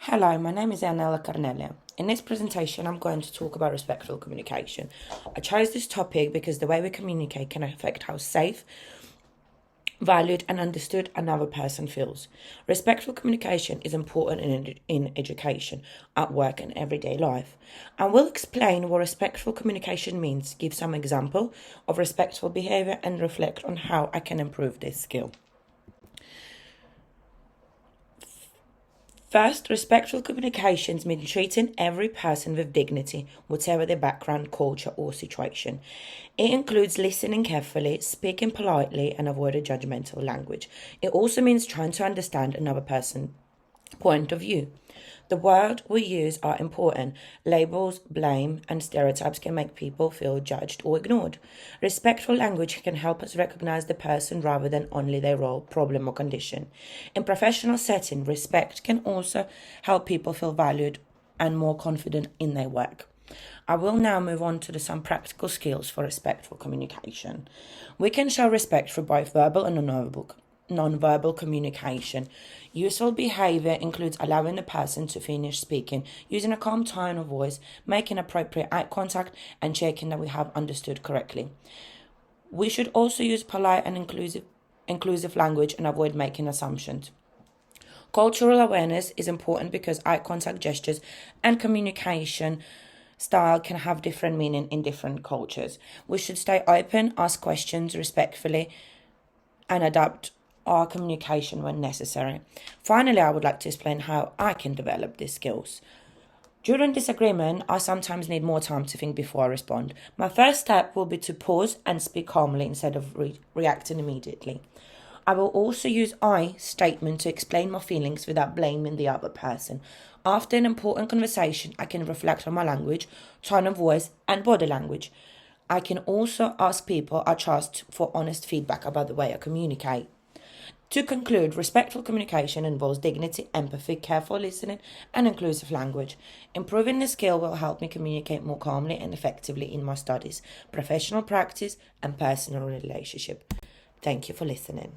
Hello, my name is Anela Carnelli. In this presentation, I'm going to talk about respectful communication. I chose this topic because the way we communicate can affect how safe, valued, and understood another person feels. Respectful communication is important in education, at work, and everyday life. I will explain what respectful communication means, give some example of respectful behavior, and reflect on how I can improve this skill. First, respectful communications mean treating every person with dignity, whatever their background, culture, or situation. It includes listening carefully, speaking politely, and avoiding judgmental language. It also means trying to understand another person's point of view. The words we use are important. Labels, blame, and stereotypes can make people feel judged or ignored. Respectful language can help us recognize the person rather than only their role, problem, or condition. In professional setting, respect can also help people feel valued and more confident in their work. I will now move on to some practical skills for respectful communication. We can show respect for both verbal and non-verbal communication. Useful behavior includes allowing the person to finish speaking, using a calm tone of voice, making appropriate eye contact, and checking that we have understood correctly. We should also use polite and inclusive language and avoid making assumptions. Cultural awareness is important because eye contact, gestures, and communication style can have different meaning in different cultures. We should stay open, ask questions respectfully, and adapt our communication when necessary. Finally, I would like to explain how I can develop these skills. During disagreement, I sometimes need more time to think before I respond. My first step will be to pause and speak calmly instead of reacting immediately. I will also use I statement to explain my feelings without blaming the other person. After an important conversation, I can reflect on my language, tone of voice, and body language. I can also ask people I trust for honest feedback about the way I communicate. To conclude, respectful communication involves dignity, empathy, careful listening, and inclusive language. Improving this skill will help me communicate more calmly and effectively in my studies, professional practice, and personal relationship. Thank you for listening.